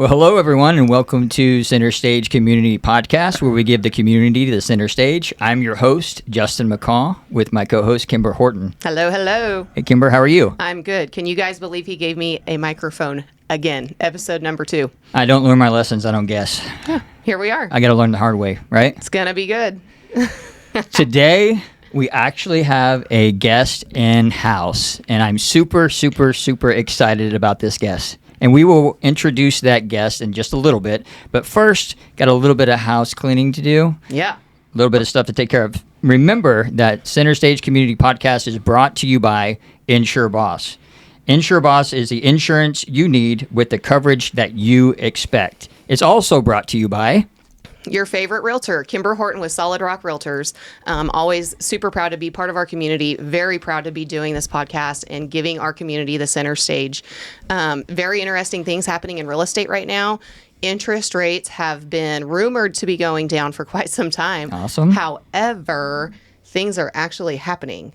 Well, hello, everyone, and welcome to Center Stage Community Podcast, where we give the community the center stage. I'm your host, Justin McCaw, with my co-host, Kimber Horton. Hello, hello. Hey, Kimber, how are you? I'm good. Can you guys believe he gave me a microphone again? Episode number 2. I don't learn my lessons, I don't guess. Here we are. I got to learn the hard way, right? It's going to be good. Today, we actually have a guest in-house, and I'm super excited about this guest. And we will introduce that guest in just a little bit. But first, got a little bit of house cleaning to do. Yeah. A little bit of stuff to take care of. Remember that Center Stage Community Podcast is brought to you by Insure Boss. Insure Boss is the insurance you need with the coverage that you expect. It's also brought to you by your favorite realtor, Kimber Horton with Solid Rock Realtors. Always super proud to be part of our community. Very proud to be doing this podcast and giving our community the center stage. Very interesting things happening in real estate right now. Interest rates have been rumored to be going down for quite some time. Awesome. However, things are actually happening.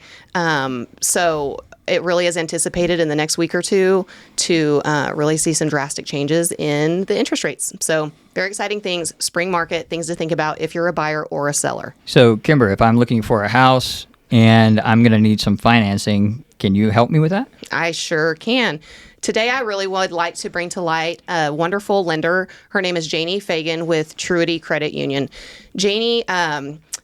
So it really is anticipated in the next week or two to really see some drastic changes in the interest rates. So very exciting things, spring market, things to think about if you're a buyer or a seller. So, Kimber, if I'm looking for a house and I'm going to need some financing, can you help me with that? I sure can. Today, I really would like to bring to light a wonderful lender. Her name is Janie Fagan with Truity Credit Union. Janie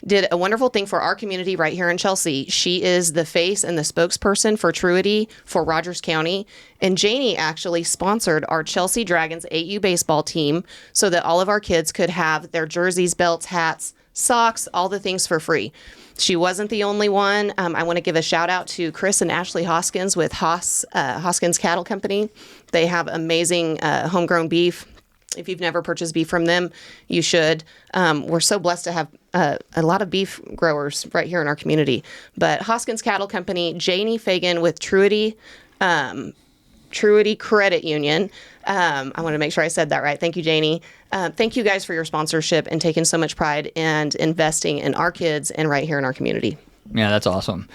did a wonderful thing for our community right here in Chelsea. She is the face and the spokesperson for Truity for Rogers County. And Janie actually sponsored our Chelsea Dragons 8U baseball team so that all of our kids could have their jerseys, belts, hats, socks, all the things for free. She wasn't the only one. I want to give a shout out to Chris and Ashley Hoskins with Hoskins Cattle Company. They have amazing homegrown beef. If you've never purchased beef from them, you should. We're so blessed to have a lot of beef growers right here in our community. But Hoskins Cattle Company, Janie Fagan with Truity Credit Union. I want to make sure I said that right. Thank you, Janie. Thank you guys for your sponsorship and taking so much pride and investing in our kids and right here in our community. Yeah, that's awesome.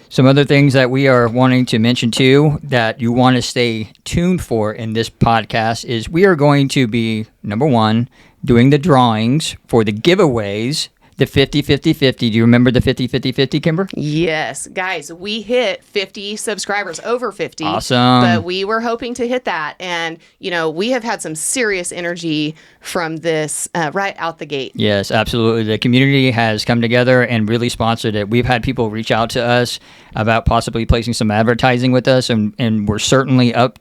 Some other things that we are wanting to mention too that you want to stay tuned for in this podcast is we are going to be, number one, doing the drawings for the giveaways, the 50-50-50. Do you remember the 50-50-50, Kimber? Yes. Guys, we hit 50 subscribers, over 50. Awesome. But we were hoping to hit that. And, you know, we have had some serious energy from this right out the gate. Yes, absolutely. The community has come together and really sponsored it. We've had people reach out to us about possibly placing some advertising with us, and we're certainly up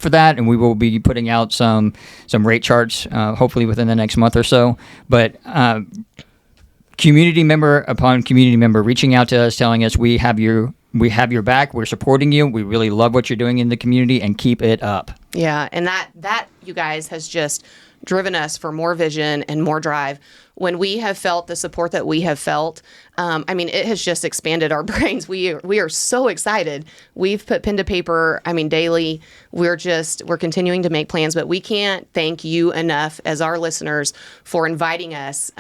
for that. And we will be putting out some rate charts, hopefully within the next month or so. But community member upon community member reaching out to us, telling us we have your back, we're supporting you, we really love what you're doing in the community, and keep it up. Yeah, and that you guys has just driven us for more vision and more drive. When we have felt the support that we have felt, it has just expanded our brains. We are so excited. We've put pen to paper, daily. We're continuing to make plans, but we can't thank you enough as our listeners for inviting us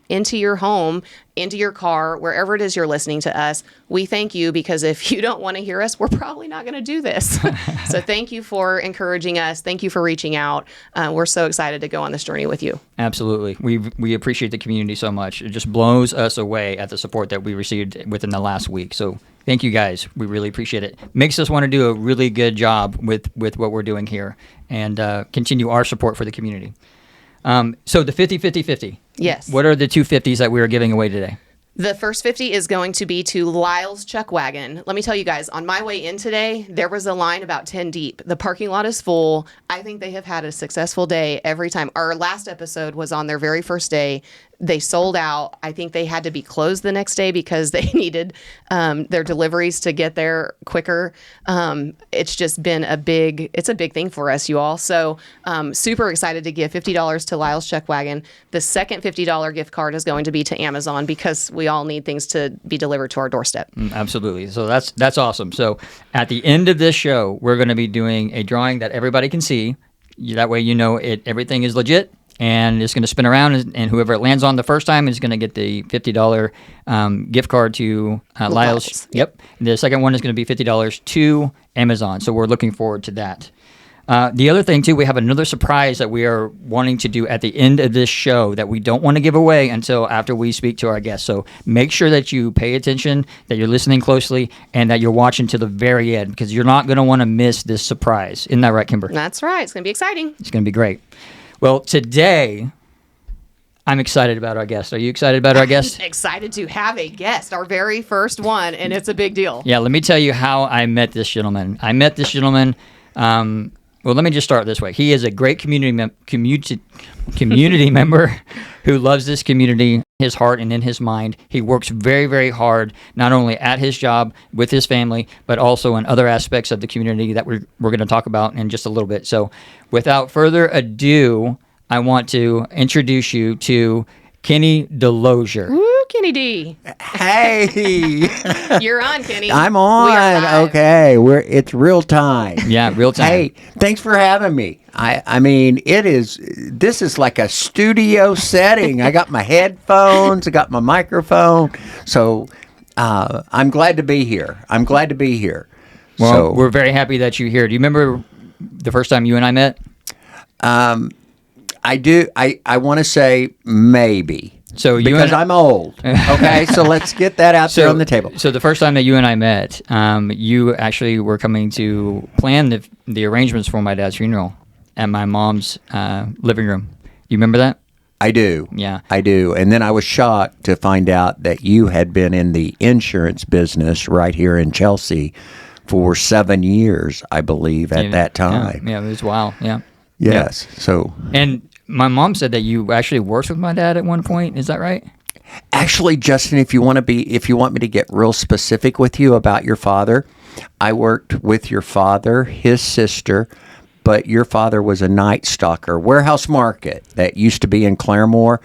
into your home, into your car, wherever it is you're listening to us. We thank you because if you don't want to hear us, we're probably not going to do this. So thank you for encouraging us. Thank you for reaching out. We're so excited to go on this journey with you. Absolutely. We appreciate the community so much. It just blows us away at the support that we received within the last week. So thank you guys. We really appreciate it. Makes us want to do a really good job with what we're doing here and continue our support for the community. So the 50-50-50. Yes. What are the two 50s that we are giving away today? The first 50 is going to be to Lyle's Chuck Wagon. Let me tell you guys, on my way in today, there was a line about 10 deep. The parking lot is full. I think they have had a successful day every time. Our last episode was on their very first day. They sold out. I think they had to be closed the next day because they needed their deliveries to get there quicker. It's just been a big thing for us, you all. So super excited to give $50 to Lyle's Chuck Wagon. The second $50 gift card is going to be to Amazon because we all need things to be delivered to our doorstep. Absolutely. So that's awesome. So at the end of this show, we're going to be doing a drawing that everybody can see. That way you know everything is legit. And it's going to spin around, and whoever it lands on the first time is going to get the $50 gift card to Lyle's. Yep. The second one is going to be $50 to Amazon. So we're looking forward to that. The other thing, too, we have another surprise that we are wanting to do at the end of this show that we don't want to give away until after we speak to our guests. So make sure that you pay attention, that you're listening closely, and that you're watching to the very end, because you're not going to want to miss this surprise. Isn't that right, Kimber? That's right. It's going to be exciting. It's going to be great. Well, today, I'm excited about our guest. Are you excited about our guest? Excited to have a guest, our very first one, and it's a big deal. Yeah, let me tell you how I met this gentleman. Well, let me just start this way. He is a great community member who loves this community, his heart and in his mind. He works very, very hard, not only at his job with his family, but also in other aspects of the community that we're going to talk about in just a little bit. So without further ado, I want to introduce you to Kenny Delosier. Woo, Kenny D. Hey, You're on, Kenny. I'm We are on. live. Okay, it's real time. Yeah, real time. Hey, thanks for having me. I mean, this is like a studio setting. I got my headphones, I got my microphone. So I'm glad to be here. Well, So we're very happy that you're here. Do you remember the first time you and I met? I do. I want to say maybe. So you because and I'm old. Okay, so let's get that out there on the table. So the first time that you and I met, you actually were coming to plan the arrangements for my dad's funeral at my mom's living room. You remember that? I do. Yeah. I do. And then I was shocked to find out that you had been in the insurance business right here in Chelsea for 7 years, I believe, at that time. Yeah, it was wild. Yeah. Yes. So And my mom said that you actually worked with my dad at one point. Is that right? actually, Justin, if you want me to get real specific with you about your father, I worked with your father, his sister, but your father was a night stalker, warehouse market that used to be in Claremore.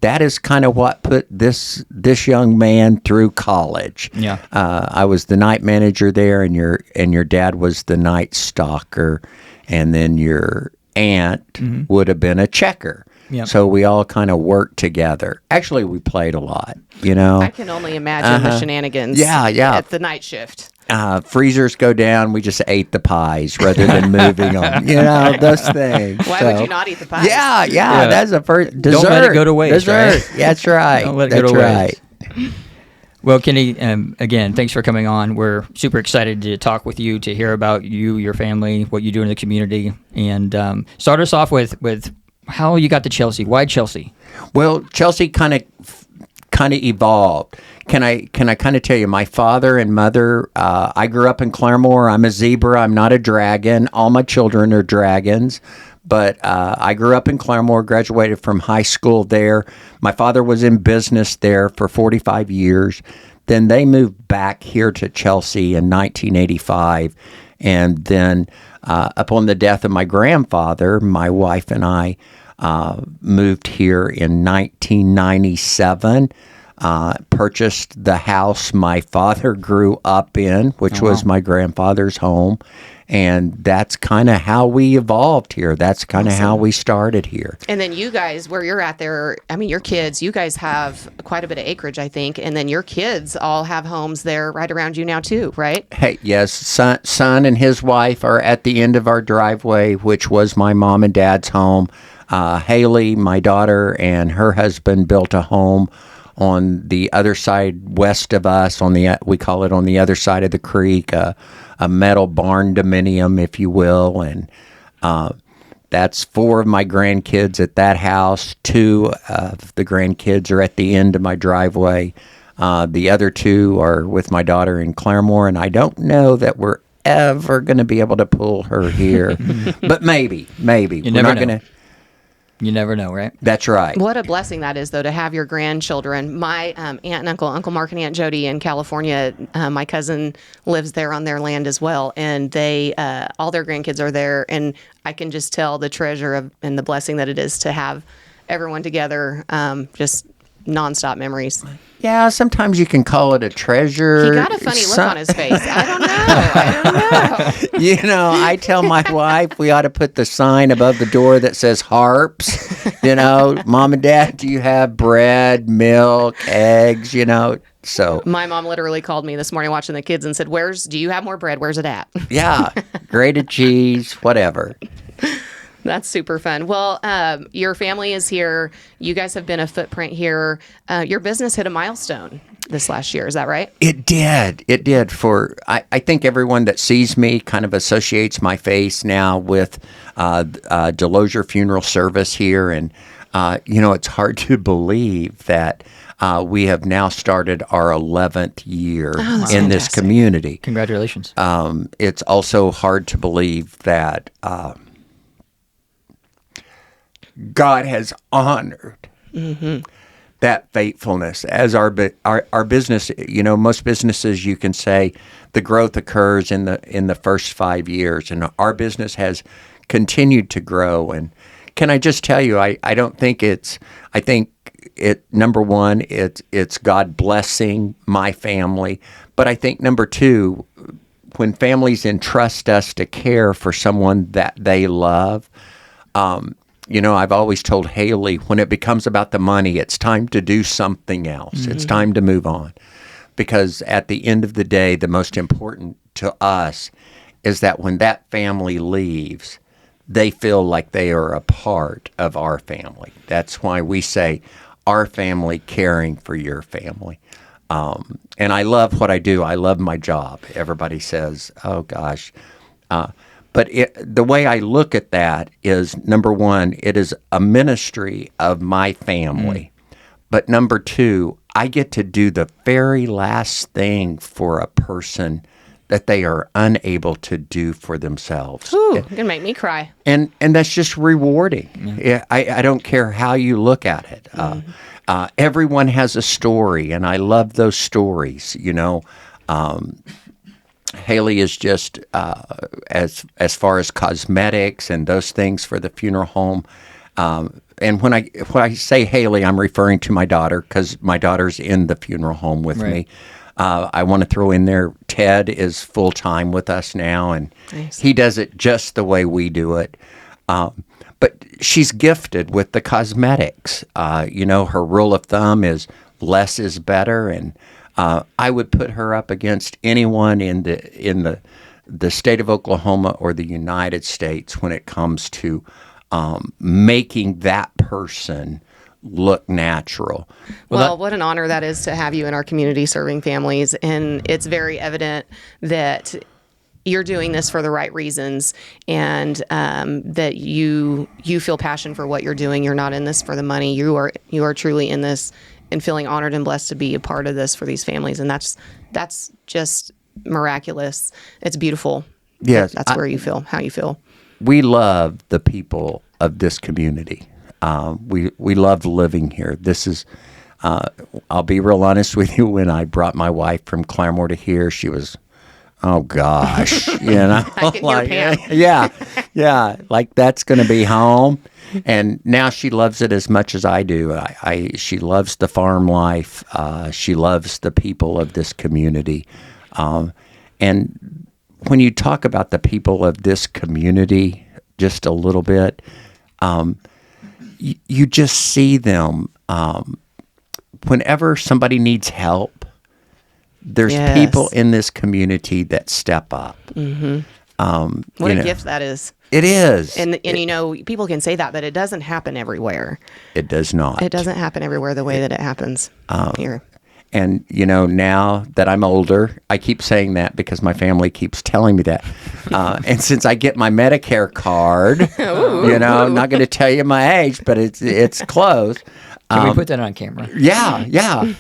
That is kind of what put this young man through college. Yeah. I was the night manager there, and your dad was the night stalker, and then your aunt would have been a checker. Yep. So we all kind of worked together. Actually, we played a lot, you know. I can only imagine the shenanigans Yeah. at the night shift. Freezers go down, we just ate the pies rather than moving them. You know, those things. Why would you not eat the pies? Yeah, that's a first dessert. Don't let it go to waste, Dessert. right? That's right. Don't let it That's go to right. waste. Well, Kenny, again, thanks for coming on. We're super excited to talk with you, to hear about you, your family, what you do in the community, and start us off with how you got to Chelsea. Why Chelsea? Well, Chelsea kind of evolved. Can I kind of tell you, my father and mother, I grew up in Claremore. I'm a zebra. I'm not a dragon. All my children are dragons. But I grew up in Claremore, graduated from high school there. My father was in business there for 45 years. Then they moved back here to Chelsea in 1985. And then upon the death of my grandfather, my wife and I moved here in 1997, purchased the house my father grew up in, which was my grandfather's home. And that's kind of how we evolved here. That's kind of how we started here. And then you guys, where you're at there, I mean, your kids, you guys have quite a bit of acreage, I think. And then your kids all have homes there right around you now, too, right? Hey, yes, son and his wife are at the end of our driveway, which was my mom and dad's home. Haley, my daughter, and her husband built a home on the other side west of us, we call it on the other side of the creek, a metal barn dominium, if you will. And that's 4 of my grandkids at that house. 2 of the grandkids are at the end of my driveway. The other 2 are with my daughter in Claremore, and I don't know that we're ever going to be able to pull her here. But maybe. You never know. You never know, right? That's right. What a blessing that is, though, to have your grandchildren. My aunt and Uncle Mark and Aunt Jody in California, my cousin lives there on their land as well, and they all their grandkids are there, and I can just tell the treasure and the blessing that it is to have everyone together, just nonstop memories. Yeah, sometimes you can call it a treasure. He got a funny look on his face. I don't know. I don't know. You know, I tell my wife we ought to put the sign above the door that says harps. You know, Mom and Dad, do you have bread, milk, eggs? You know, so. My mom literally called me this morning watching the kids and said, do you have more bread? Where's it at? Yeah, grated cheese, whatever. That's super fun. Well, your family is here. You guys have been a footprint here. Your business hit a milestone this last year. Is that right? It did. It did. I think everyone that sees me kind of associates my face now with Delosier Funeral Service here. And, you know, it's hard to believe that we have now started our 11th year in this community. Congratulations. It's also hard to believe that God has honored that faithfulness as our business. You know, most businesses, you can say the growth occurs in the first 5 years, and our business has continued to grow. And can I just tell you, I don't think I think number one, it's God blessing my family, but I think number two, when families entrust us to care for someone that they love. You know, I've always told Haley, when it becomes about the money, it's time to do something else. Mm-hmm. It's time to move on. Because at the end of the day, the most important to us is that when that family leaves, they feel like they are a part of our family. That's why we say, our family caring for your family. And I love what I do. I love my job. Everybody says, oh, gosh. But the way I look at that is, number one, it is a ministry of my family. But number two, I get to do the very last thing for a person that they are unable to do for themselves. Ooh, you're going to make me cry. And that's just rewarding. Yeah, I don't care how you look at it. Everyone has a story, and I love those stories, you know. Haley is just as far as cosmetics and those things for the funeral home. And when I say Haley, I'm referring to my daughter, because my daughter's in the funeral home with me. I want to throw in there, Ted is full-time with us now, and he does it just the way we do it. But she's gifted with the cosmetics. You know, her rule of thumb is less is better, and I would put her up against anyone in the state of Oklahoma or the United States when it comes to making that person look natural. Well, what an honor that is to have you in our community serving families. And it's very evident that you're doing this for the right reasons, and that you feel passion for what you're doing. You're not in this for the money. You are truly in this and feeling honored and blessed to be a part of this for these families. And that's just miraculous. It's beautiful. Yes. That's where you feel, how you feel. We love the people of this community. We love living here. This is, I'll be real honest with you, when I brought my wife from Claremore to here, she was, oh gosh, you know, I can like, hear Pam. yeah, like that's going to be home. And now she loves it as much as I do. She loves the farm life. She loves the people of this community. And when you talk about the people of this community just a little bit, you just see them. Whenever somebody needs help, there's people in this community that step up. Mm-hmm. What a gift that is. It is. And you know, people can say that, but it doesn't happen everywhere. It does not. It doesn't happen everywhere the way that it happens here. And, you know, now that I'm older, I keep saying that because my family keeps telling me that. And since I get my Medicare card, you know, I'm not going to tell you my age, but it's close. Can we put that on camera? Yeah.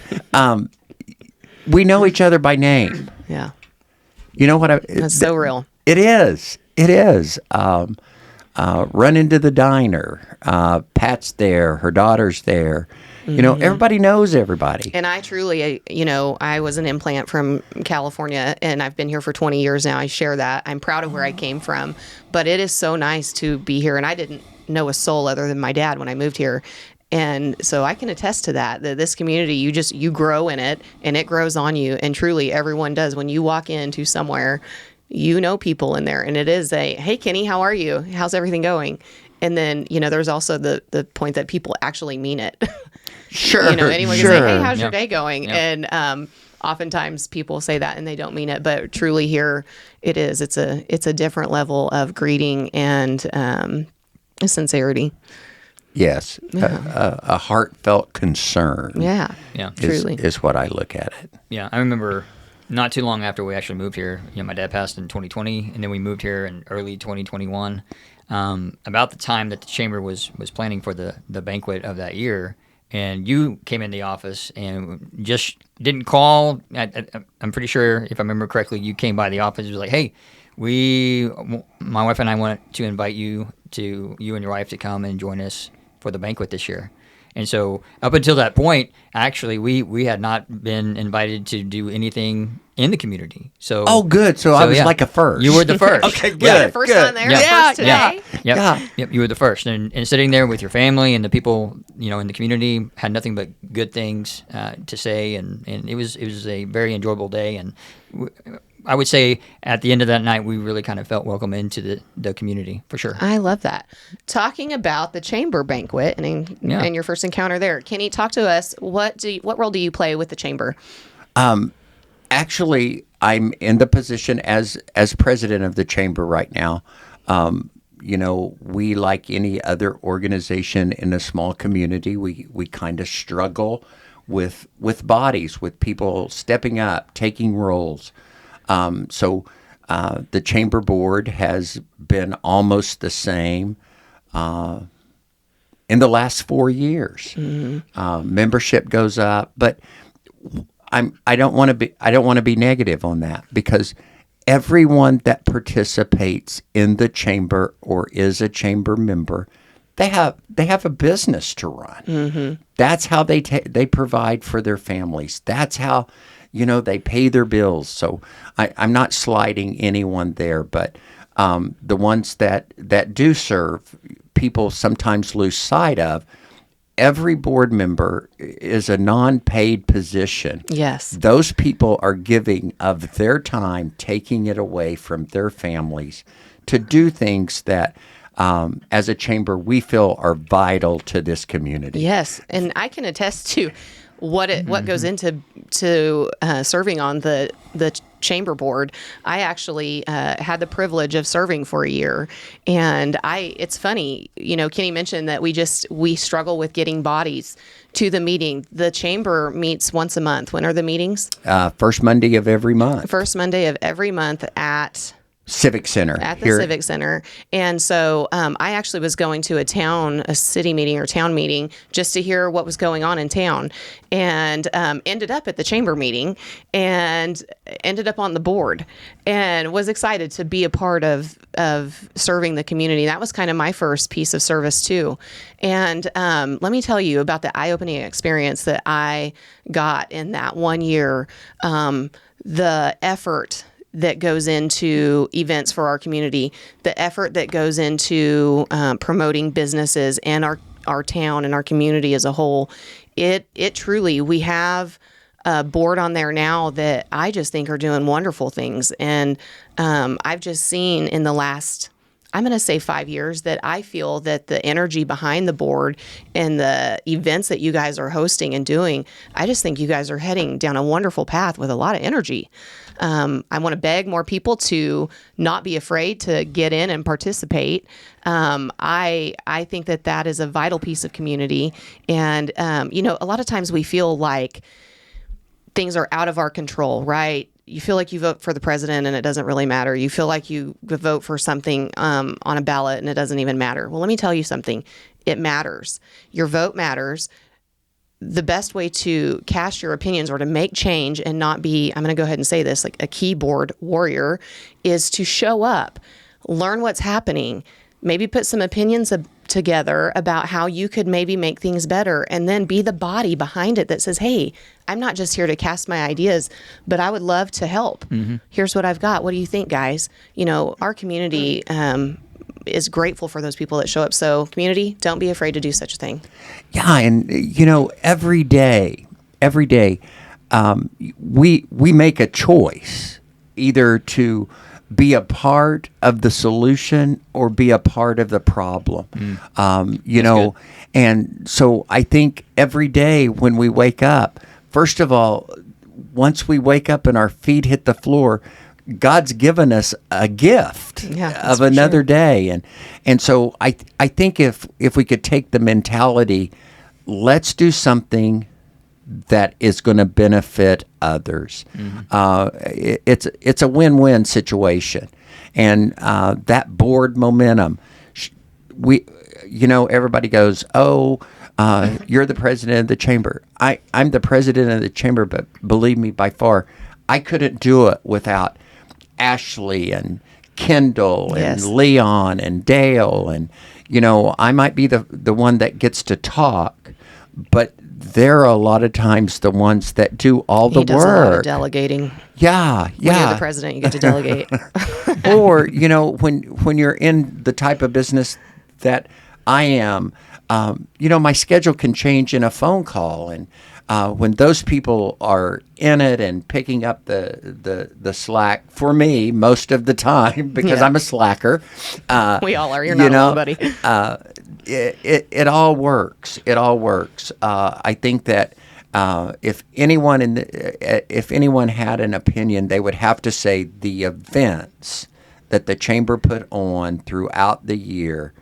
We know each other by name. Yeah. You know what? That's so real. It is. Run into the diner. Pat's there. Her daughter's there. You know, everybody knows everybody. And I truly, you know, I was an implant from California, and I've been here for 20 years now. I share that. I'm proud of where I came from. But it is so nice to be here. And I didn't know a soul other than my dad when I moved here. And so I can attest to that this community, you grow in it and it grows on you. And truly everyone does. When you walk into somewhere, you know people in there, and it is hey, Kenny, how are you? How's everything going? And then, there's also the point that people actually mean it. Sure. Anyone can say, hey, how's your day going? Yeah. And oftentimes people say that and they don't mean it, but truly here it is. It's a different level of greeting and sincerity. Yes, a heartfelt concern. Yeah, Yeah. truly. Is what I look at it. Yeah, I remember not too long after we actually moved here. My dad passed in 2020, and then we moved here in early 2021. About the time that the chamber was planning for the banquet of that year, and you came in the office and just didn't call. I'm pretty sure, if I remember correctly, you came by the office and was like, "Hey, my wife and I want to invite you and your wife to come and join us for the banquet this year." And so up until that point, actually, we had not been invited to do anything in the community. So Good. So I was like a first. You were the first. Okay, good. Yeah, first good. on there, Yeah. first today. Yep. Yeah. Yep. You were the first, and sitting there with your family and the people in the community had nothing but good things to say, and it was a very enjoyable day. And I would say at the end of that night, we really kind of felt welcome into the community for sure. I love that. Talking about the chamber banquet and your first encounter there, Kenny, talk to us. What role do you play with the chamber? Actually, I'm in the position as president of the chamber right now. We, like any other organization in a small community, we kind of struggle with bodies, with people stepping up, taking roles. So the chamber board has been almost the same in the last 4 years. Mm-hmm. Membership goes up, but I don't want to be negative on that, because everyone that participates in the chamber or is a chamber member, they have a business to run. Mm-hmm. That's how they provide for their families. That's how they pay their bills. So I'm not slighting anyone there, but the ones that do serve, people sometimes lose sight of. Every board member is a non-paid position. Yes. Those people are giving of their time, taking it away from their families to do things that, as a chamber, we feel are vital to this community. Yes, and I can attest to what goes into serving on the chamber board. I actually had the privilege of serving for a year, and it's funny, Kenny mentioned that we struggle with getting bodies to the meeting. The chamber meets once a month. When are the meetings? First Monday of every month. First Monday of every month at Civic Center. At the Civic Center. And so I actually was going to a city meeting or town meeting just to hear what was going on in town, and ended up at the chamber meeting and ended up on the board and was excited to be a part of serving the community. That was kind of my first piece of service too. And let me tell you about the eye-opening experience that I got in that 1 year, the effort that goes into events for our community, the effort that goes into promoting businesses and our town and our community as a whole. It truly, we have a board on there now that I just think are doing wonderful things. And I've just seen in the last, I'm going to say 5 years, that I feel that the energy behind the board and the events that you guys are hosting and doing, I just think you guys are heading down a wonderful path with a lot of energy. I want to beg more people to not be afraid to get in and participate. I think that is a vital piece of community. And, a lot of times we feel like things are out of our control, right? You feel like you vote for the president and it doesn't really matter. You feel like you vote for something on a ballot and it doesn't even matter. Well, let me tell you something. It matters. Your vote matters. The best way to cast your opinions or to make change and not be, I'm going to go ahead and say this, like a keyboard warrior, is to show up, learn what's happening, maybe put some opinions together about how you could maybe make things better, and then be the body behind it that says, hey, I'm not just here to cast my ideas, but I would love to help. Mm-hmm. Here's what I've got. What do you think, guys? Our community, is grateful for those people that show up. So community, don't be afraid to do such a thing. Yeah, and every day, we make a choice either to be a part of the solution or be a part of the problem. Good. And so I think every day when we wake up, first of all, once we wake up and our feet hit the floor, God's given us a gift of another day. And so I think if we could take the mentality, let's do something that is going to benefit others. It's a win-win situation. And that board momentum, everybody goes, you're the president of the chamber. I'm the president of the chamber, but believe me, by far, I couldn't do it without Ashley and Kendall and Leon and Dale. And, I might be the one that gets to talk, but they're a lot of times the ones that do all the He does work. a lot of delegating. Yeah. When you're the president, you get to delegate. Or, when you're in the type of business that I am, my schedule can change in a phone call. And when those people are in it and picking up the slack for me most of the time, because I'm a slacker. We all are. You're not alone, buddy. It all works. It all works. I think that if anyone had an opinion, they would have to say the events that the chamber put on throughout the year,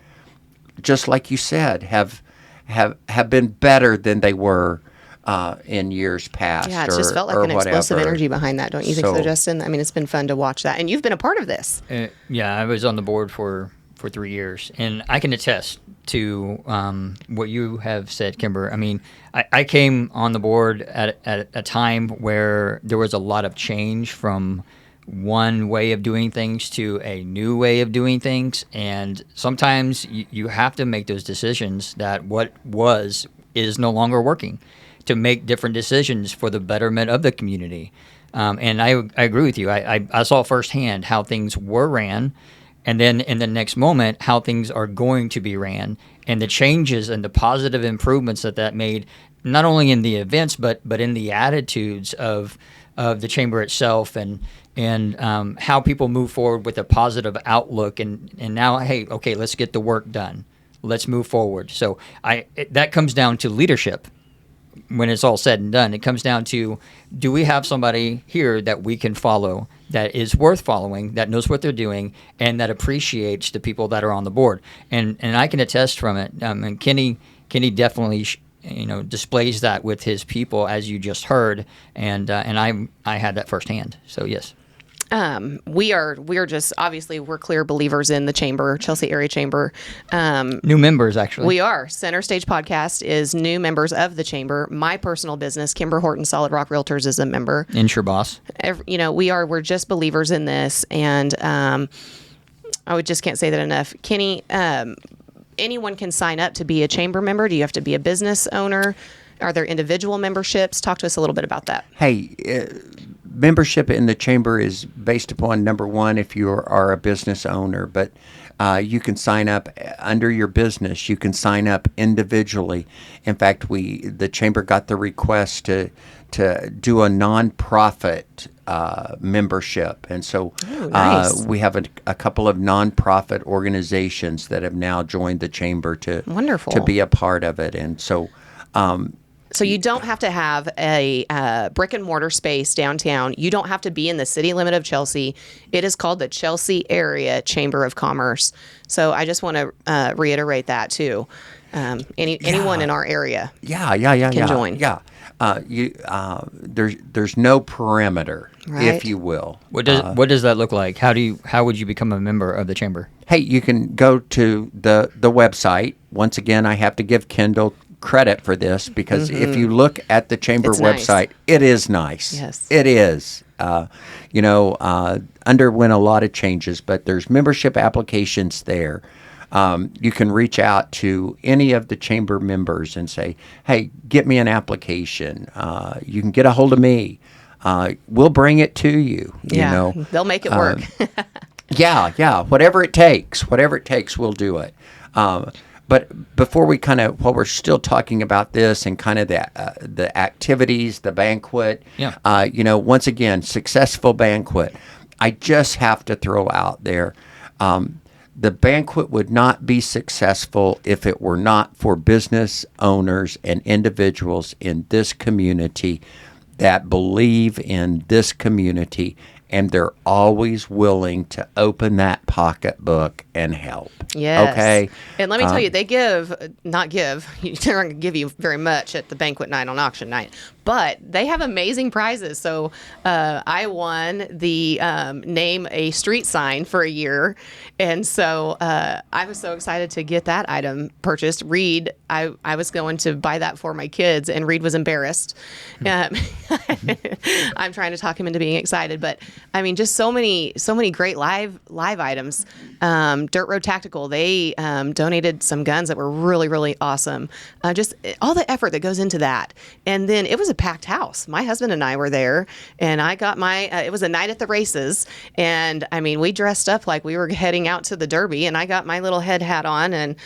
just like you said, have been better than they were in years past. Yeah, it's just felt like an explosive energy behind that, don't you think so, Justin? I mean, it's been fun to watch that, and you've been a part of this. Yeah, I was on the board for 3 years, and I can attest to what you have said, Kimber. I mean, I came on the board at a time where there was a lot of change from one way of doing things to a new way of doing things, and sometimes you have to make those decisions that what is no longer working, to make different decisions for the betterment of the community. And I agree with you. I saw firsthand how things were ran, and then in the next moment, how things are going to be ran, and the changes and the positive improvements that made, not only in the events, but in the attitudes of the chamber itself, and how people move forward with a positive outlook, and now, hey, okay, let's get the work done. Let's move forward. So that comes down to leadership. When it's all said and done, it comes down to, do we have somebody here that we can follow, that is worth following, that knows what they're doing, and that appreciates the people that are on the board? And I can attest from it. And Kenny definitely displays that with his people, as you just heard, and I had that firsthand. So yes. We are just, obviously, we're clear believers in the chamber, Chelsea Area Chamber. New members, actually. We are. Center Stage Podcast is new members of the chamber. My personal business, Kimber Horton Solid Rock Realtors, is a member. Insure Boss. We're just believers in this, and I just can't say that enough. Kenny, anyone can sign up to be a chamber member. Do you have to be a business owner? Are there individual memberships? Talk to us a little bit about that. Hey, membership in the chamber is based upon, number one, if you are a business owner, but you can sign up under your business. You can sign up individually. In fact, the chamber got the request to do a nonprofit membership, and so nice. we have a couple of nonprofit organizations that have now joined the chamber to be a part of it, and so. So you don't have to have a brick and mortar space downtown. You don't have to be in the city limit of Chelsea. It is called the Chelsea Area Chamber of Commerce. So I just want to reiterate that too. Anyone in our area can join. Yeah. There's no perimeter, if you will. What does that look like? How would you become a member of the chamber? Hey, you can go to the website. Once again, I have to give Kendall credit for this, because if you look at the chamber website, it is nice. Yes, it is. Underwent a lot of changes, but there's membership applications there. You can reach out to any of the chamber members and say, hey, get me an application. You can get a hold of me. We'll bring it to you. They'll make it work. Yeah, whatever it takes, we'll do it. But before we while we're still talking about this and kind of the activities, the banquet, once again, successful banquet, I just have to throw out there, the banquet would not be successful if it were not for business owners and individuals in this community that believe in this community, and they're always willing to open that pocketbook and help. Yes. Okay. And let me tell you, they they're not going to give you very much at the banquet night on auction night, but they have amazing prizes. So I won the name a street sign for a year. And so I was so excited to get that item purchased. Reed, I was going to buy that for my kids, and Reed was embarrassed. I'm trying to talk him into being excited, but I mean, just so many great live items. Dirt Road Tactical, they donated some guns that were really, really awesome. Just all the effort that goes into that. And then it was a packed house. My husband and I were there, and I got it was a night at the races. And I mean, we dressed up like we were heading out to the Derby, and I got my little head hat on and,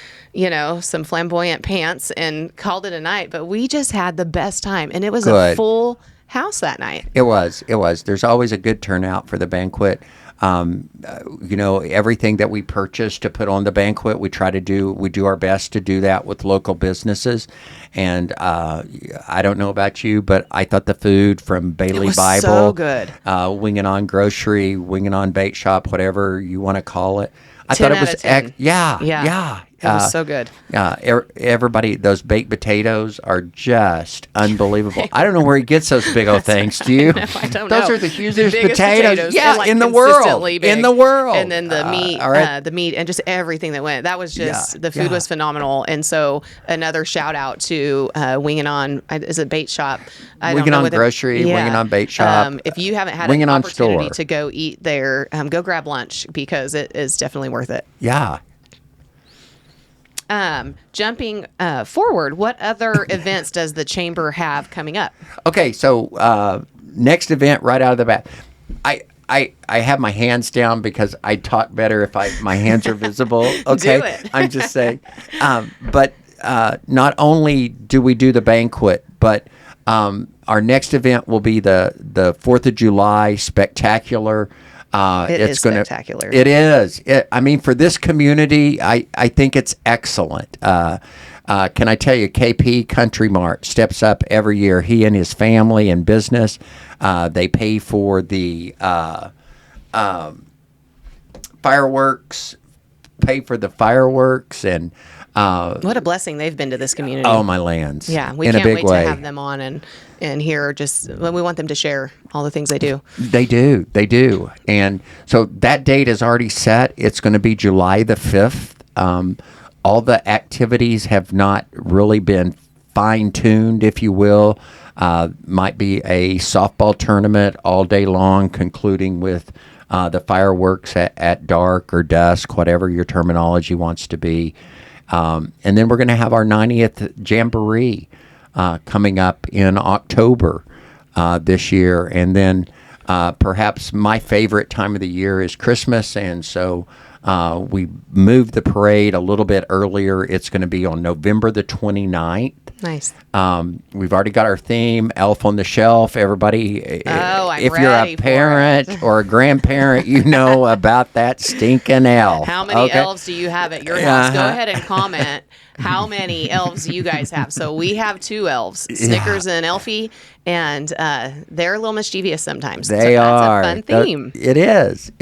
some flamboyant pants and called it a night. But we just had the best time, and it was a full house that night. It was. There's always a good turnout for the banquet. Everything that we purchase to put on the banquet, we do our best to do that with local businesses. And I don't know about you, but I thought the food from Bailey Bible, so good. Winging On Grocery, Winging On Bait Shop, whatever you want to call it. I 10 thought it was out of 10. Yeah. It was so good. Everybody, those baked potatoes are just unbelievable. I don't know where he gets those big old things. Do you? No, I don't Those know. are the hugest biggest potatoes. and, like, in the world. consistently big. In the world. And then the meat, all right. the meat, and just everything that went. That was just the food was phenomenal. And so another shout out to Winging On. Is it Bait Shop? Winging On Grocery, Winging On Bait Shop. If you haven't had Winging an On opportunity Store. to go eat there, go grab lunch because it is definitely worth it. Yeah. Jumping forward, what other events does the chamber have coming up? Okay, so next event right out of the bat. I have my hands down because I talk better if my hands are visible. Okay, Do it. I'm just saying. But not only do we do the banquet, but our next event will be the 4th of July spectacular. It's spectacular. It is. I mean, for this community, I think it's excellent. Can I tell you, KP Country Mart steps up every year. He and his family and business, they pay for the fireworks, and What a blessing they've been to this community. oh my lands. Yeah, we in can't a big wait way. to have them on and hear just when we want them to share all the things they do. They do. And so that date is already set. It's going to be July the 5th. All the activities have not really been fine-tuned, if you will. Might be a softball tournament all day long, concluding with the fireworks at dark or dusk, whatever your terminology wants to be. And then we're going to have our 90th Jamboree coming up in October this year. And then perhaps my favorite time of the year is Christmas. And so we moved the parade a little bit earlier. It's going to be on November the 29th. Nice. We've already got our theme, Elf on the Shelf. Everybody, I'm if you're ready a for parent it. or a grandparent, you know about that stinking elf. How many okay? elves do you have at your house? Go ahead and comment how many elves you guys have. So we have 2 elves, Snickers and Elfie, and they're a little mischievous sometimes. They are. That's a fun theme. It is.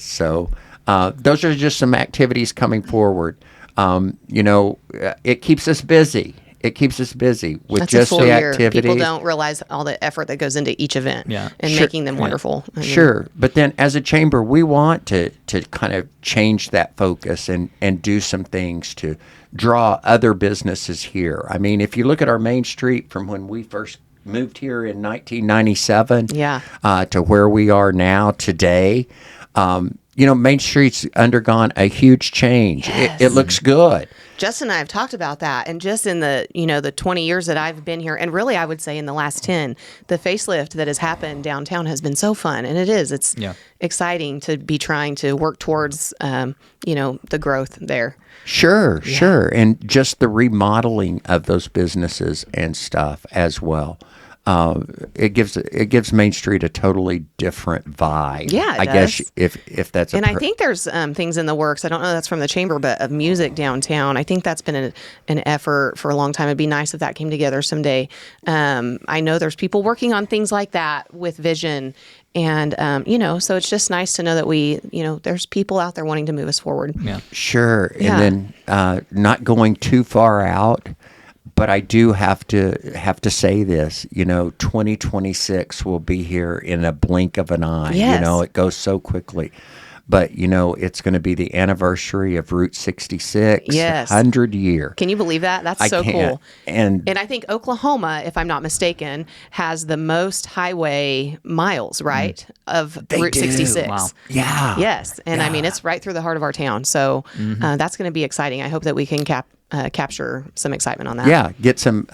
So those are just some activities coming forward. It keeps us busy. With That's just a full the year. activities. People don't realize all the effort that goes into each event and making them wonderful. I mean, Sure. But then as a chamber, we want to kind of change that focus and do some things to draw other businesses here. I mean, if you look at our main street from when we first moved here in 1997 to where we are now today, Main Street's undergone a huge change. Yes. It looks good. Justin and I have talked about that, and just in the the 20 years that I've been here, and really I would say in the last 10, the facelift that has happened downtown has been so fun, and it's exciting to be trying to work towards the growth there. Sure, sure. And just the remodeling of those businesses and stuff as well. It gives Main Street a totally different vibe. Yeah, I guess if that's and I think there's things in the works. I don't know if that's from the chamber, but of music downtown. I think that's been an effort for a long time. It'd be nice if that came together someday. I know there's people working on things like that with vision. And, so it's just nice to know that there's people out there wanting to move us forward. Yeah. Sure. Yeah. And then not going too far out, but I do have to say this, 2026 will be here in a blink of an eye. Yes. It goes so quickly. But, it's going to be the anniversary of Route 66, Yes. 100 year. Can you believe that? That's so cool. And I think Oklahoma, if I'm not mistaken, has the most highway miles, right, of Route do. 66. Wow. yeah. Yes. And I mean, it's right through the heart of our town. So that's going to be exciting. I hope that we can capture some excitement on that. Yeah, get some,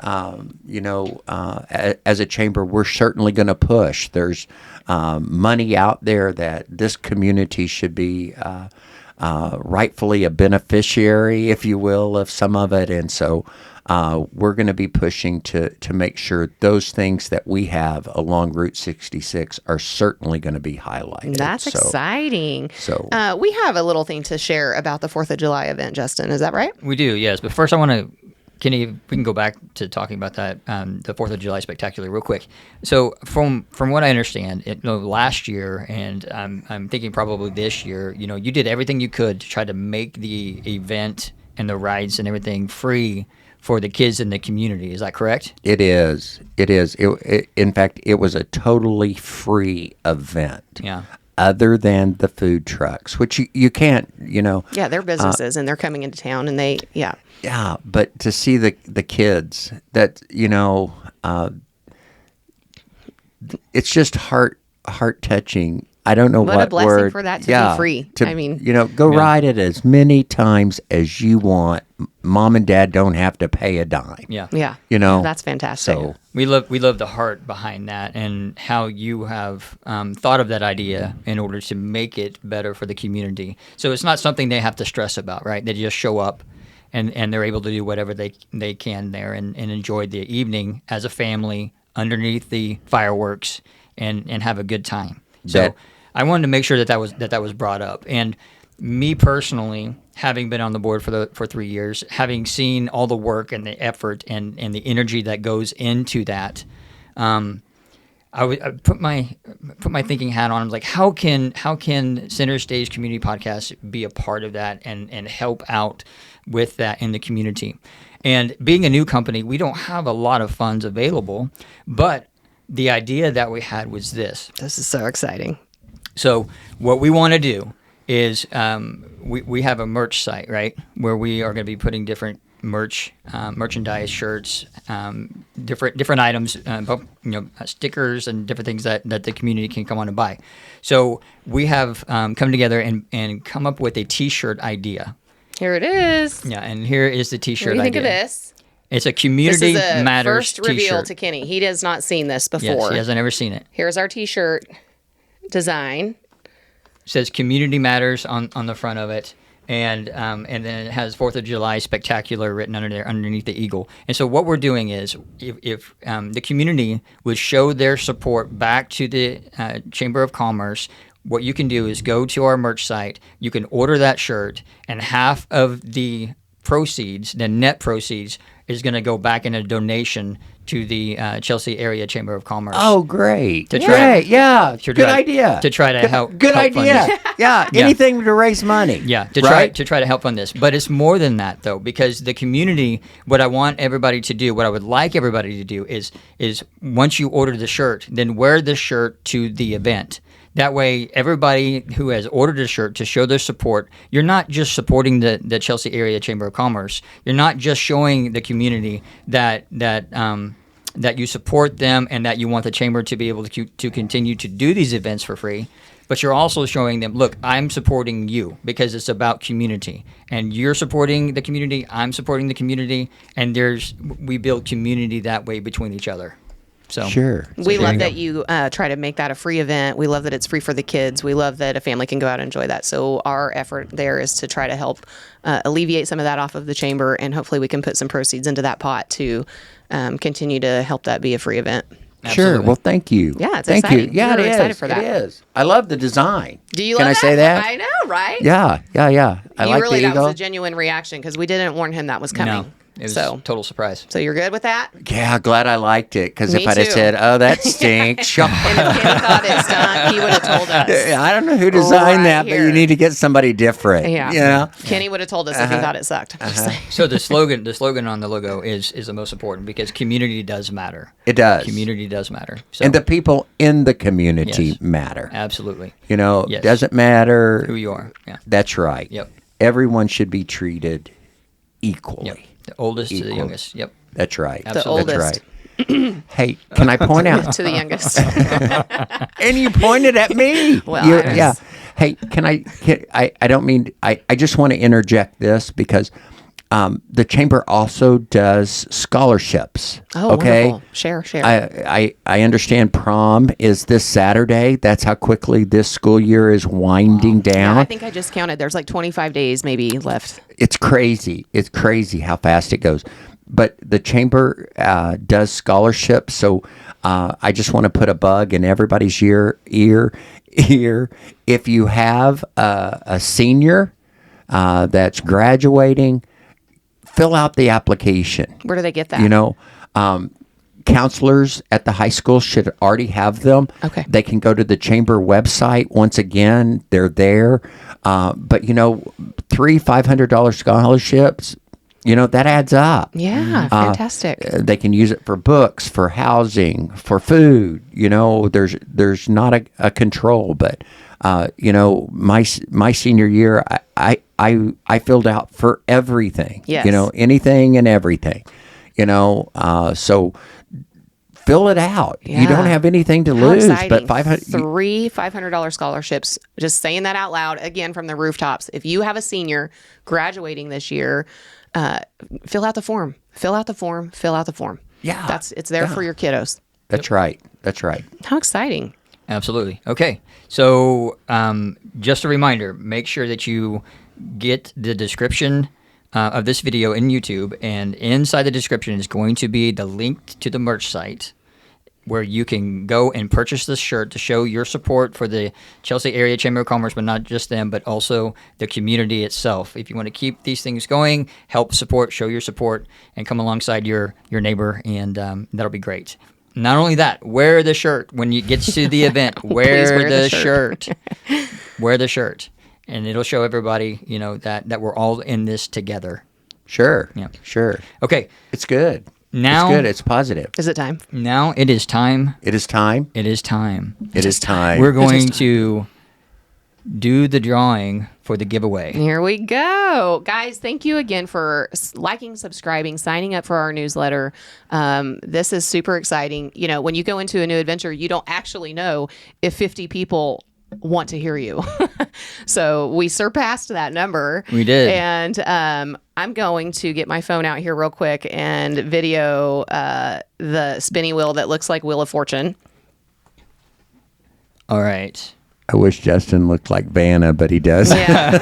as a chamber, we're certainly going to push. There's money out there that this community should be rightfully a beneficiary, if you will, of some of it. And so we're going to be pushing to make sure those things that we have along Route 66 are certainly going to be highlighted. That's exciting. So we have a little thing to share about the 4th of July event, Justin. Is that right? We do, yes. But first I want to, Kenny, we can go back to talking about that, the 4th of July Spectacular real quick. So from what I understand, last year, and I'm thinking probably this year, you did everything you could to try to make the event and the rides and everything free for the kids in the community. Is that correct? It is. In fact, it was a totally free event. Yeah. Other than the food trucks, which you can't, Yeah, they're businesses and they're coming into town and Yeah, but to see the kids that, it's just heart touching. I don't know what a blessing word. for that to be free. I mean, go ride it as many times as you want. Mom and Dad don't have to pay a dime. Yeah. Yeah. That's fantastic. So We love the heart behind that and how you have thought of that idea in order to make it better for the community. So it's not something they have to stress about, right? They just show up and they're able to do whatever they can there and enjoy the evening as a family underneath the fireworks and have a good time. So I wanted to make sure that was brought up. And me personally, having been on the board for 3 years, having seen all the work and the effort and the energy that goes into that, I put my thinking hat on. I'm like, how can Center Stage Community Podcast be a part of that and help out with that in the community? And being a new company, we don't have a lot of funds available, but the idea that we had was this. This is so exciting. So what we want to do is we have a merch site, right, where we are going to be putting different merchandise, shirts, different items, stickers and different things that the community can come on and buy. So we have come together and come up with a T-shirt idea. Here it is. Yeah, and here is the T-shirt What do you idea. think of this? It's a Community This is a Matters first reveal T-shirt. to Kenny. He has not seen this before. Yes, he hasn't ever seen it. Here's our T-shirt design. It says Community Matters on the front of it, and then it has 4th of July Spectacular written underneath the eagle. And so what we're doing is, if the community would show their support back to the Chamber of Commerce, what you can do is go to our merch site. You can order that shirt, and half of the proceeds, the net proceeds, is going to go back in a donation to the Chelsea Area Chamber of Commerce. Oh, great. To try- Great. Yeah. to Good try- idea. to try to help. Good help fund idea. this. Yeah. Yeah. Anything to raise money. Yeah, right? to try to help on this. But it's more than that, though, because the community, what I want everybody to do, what I would like everybody to do is once you order the shirt, then wear the shirt to the event. That way, everybody who has ordered a shirt to show their support, you're not just supporting the Chelsea Area Chamber of Commerce. You're not just showing the community that that you support them and that you want the chamber to be able to continue to do these events for free. But you're also showing them, look, I'm supporting you because it's about community, and you're supporting the community. I'm supporting the community, and we build community that way between each other. So Sure. We love that you try to make that a free event. We love that it's free for the kids. We love that a family can go out and enjoy that. So our effort there is to try to help alleviate some of that off of the chamber, and hopefully we can put some proceeds into that pot to continue to help that be a free event. Sure. Absolutely. Well, thank you. Yeah, it's thank exciting. you. Yeah, We're it is. excited for that. It is. I love the design. Do you Can love I say that? I know, right? Yeah. I You like really, the that eagle. was a genuine reaction because we didn't warn him that was coming. no, it was so total surprise. you're good with that? Yeah, glad I liked it, because Me if I'd have too. said, "Oh, that stinks," And if Kenny thought it stunk, he would have told us. I don't know who designed Right that, but here. you need to get somebody different. Yeah. You know? Kenny would have told us if he thought it sucked. Just saying. So the slogan on the logo is the most important because community does matter. It does. Community does matter. So, And the people in the community Yes. matter. absolutely You know, Yes. doesn't matter who you are. Yeah. That's right. Yep. Everyone should be treated equally. Yep. The oldest to the Equal. youngest. Yep. That's right. The That's oldest. right. Hey, can I point out? To the youngest. And you pointed at me. Well, You- I was- yeah. Hey, I don't mean, I just want to interject this because the chamber also does scholarships. Oh, okay. wonderful. Share. I understand prom is this Saturday. That's how quickly this school year is winding down. I think I just counted. There's like 25 days maybe left. It's crazy. It's crazy how fast it goes. But the chamber does scholarships, so I just want to put a bug in everybody's ear. If you have a senior that's graduating, fill out the application. Where do they get that? You know, counselors at the high school should already have them. Okay. They can go to the chamber website. Once again, they're there. But, you know, $500 scholarships, you know, that adds up. Yeah, fantastic. They can use it for books, for housing, for food. You know, there's not a control, but you know, my senior year, I filled out for everything. Yes. You know, anything and everything. You know, so fill it out. You don't Yeah. have anything to How lose. exciting. But Three $500 scholarships. Just saying that out loud again from the rooftops. If you have a senior graduating this year, fill out the form. Fill out the form. Fill out the form. Yeah. It's there for your kiddos. That's right. That's right. How exciting. Absolutely. Okay. So just a reminder, make sure that you get the description of this video in YouTube, and inside the description is going to be the link to the merch site where you can go and purchase this shirt to show your support for the Chelsea Area Chamber of Commerce, but not just them, but also the community itself. If you want to keep these things going, help support, show your support, and come alongside your neighbor, and that'll be great. Not only that, wear the shirt when you get to the event. Wear the shirt. Wear the shirt, and it'll show everybody, you know, that we're all in this together. Sure. Yeah. Sure. Okay, It's good. now It's good. It's positive. Is it time? now it is time. It is time. It is time. It is time. We're going to do the drawing for the giveaway. Here we go. Guys, thank you again for liking, subscribing, signing up for our newsletter. This is super exciting. You know, when you go into a new adventure, you don't actually know if 50 people want to hear you. So we surpassed that number. We did. And I'm going to get my phone out here real quick and video the spinny wheel that looks like Wheel of Fortune. All right. I wish Justin looked like Vanna, but he does. Yeah,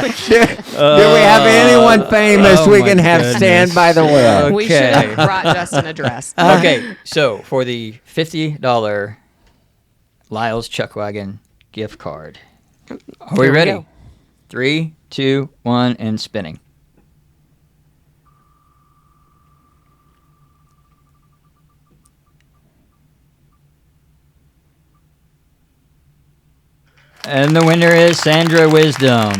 we should have. Do we have anyone famous Oh we my can have goodness. stand by the wheel? We should Okay. have brought Justin a dress. Okay, so for the $50 Lyle's Chuckwagon gift card, are we Here we ready? go. 3, 2, 1, and spinning. And the winner is Sandra Wisdom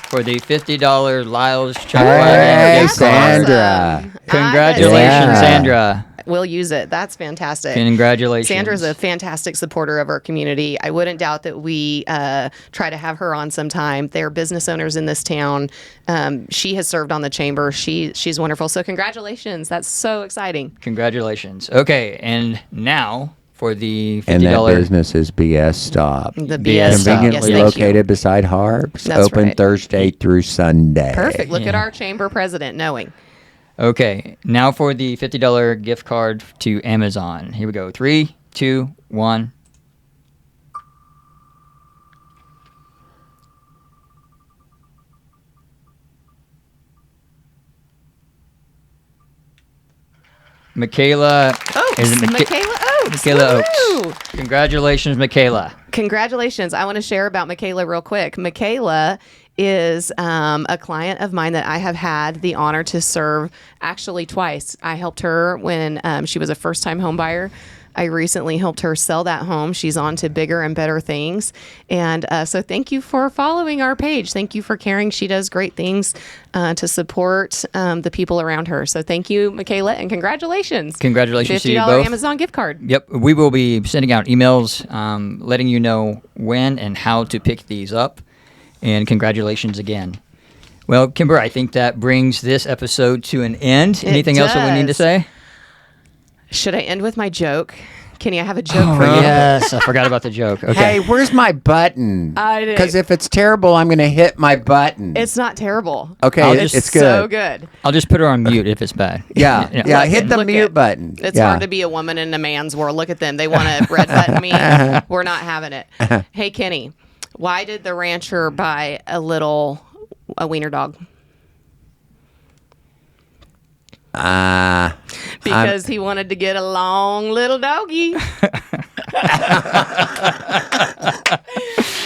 for the $50 Lyle's Chuckwagon Hey, gift card. Sandra. Congratulations, Yeah. Sandra. We'll use it. That's fantastic. Congratulations. Sandra's a fantastic supporter of our community. I wouldn't doubt that we try to have her on sometime. They're business owners in this town. She has served on the chamber. She's wonderful. So congratulations. That's so exciting. Congratulations. Okay, and now for the $50. And that business is BS Stop. The BS Stop. Conveniently Yes, thank you. located beside Harps. That's Open right. Thursday through Sunday. Perfect. Look at our chamber president knowing. Okay, now for the $50 gift card to Amazon. Here we go. 3, 2, 1. Michaela. Is it Michaela Oaks. Michaela Oaks. Woo-hoo! Congratulations, Michaela. Congratulations. I want to share about Michaela real quick. Michaela is a client of mine that I have had the honor to serve actually twice. I helped her when she was a first-time home buyer. I recently helped her sell that home. She's on to bigger and better things. And so thank you for following our page. Thank you for caring. She does great things to support the people around her. So thank you, Michaela, and congratulations. Congratulations to you $50 both. Amazon gift card. Yep, we will be sending out emails letting you know when and how to pick these up. And congratulations again. Well, Kimber, I think that brings this episode to an end. Anything else that we need to does. say? Should I end with my joke? Kenny, I have a joke Oh, for you. yes. I forgot about the joke. Okay. Hey, where's my button? I did. Because if it's terrible, I'm going to hit my button. It's not terrible. Okay, I'll it's just- good. So good. I'll just put her on mute if it's bad. Yeah, yeah. Hit the Look mute at- button. It's yeah. hard to be a woman in a man's world. Look at them. They want to red button me. We're not having it. Hey, Kenny, why did the rancher buy a wiener dog? Because he wanted to get a long little doggy.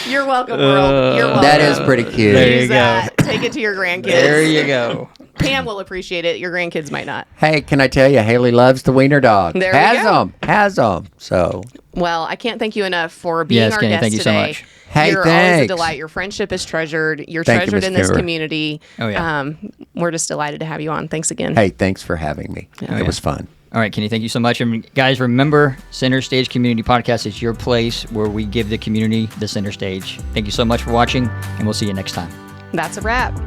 You're welcome, world. You're welcome. That is pretty cute. There you Use go. that. Take it to your grandkids. There you go. Pam will appreciate it. Your grandkids might not. Hey, can I tell you, Haley loves the wiener dog. There you has go. them. Has them. So, Well, I can't thank you enough for being Yes, our Kenny, guest thank you so today. much. Hey, You're always a thanks. delight. Your friendship is treasured. You're Thank you, treasured Miss in this Kimber. community. Oh, yeah. We're just delighted to have you on. Thanks again. hey, thanks for having me. yeah. It was fun. All right, Kenny, thank you so much. And guys, remember, Center Stage Community Podcast is your place where we give the community the center stage. Thank you so much for watching, and we'll see you next time. That's a wrap.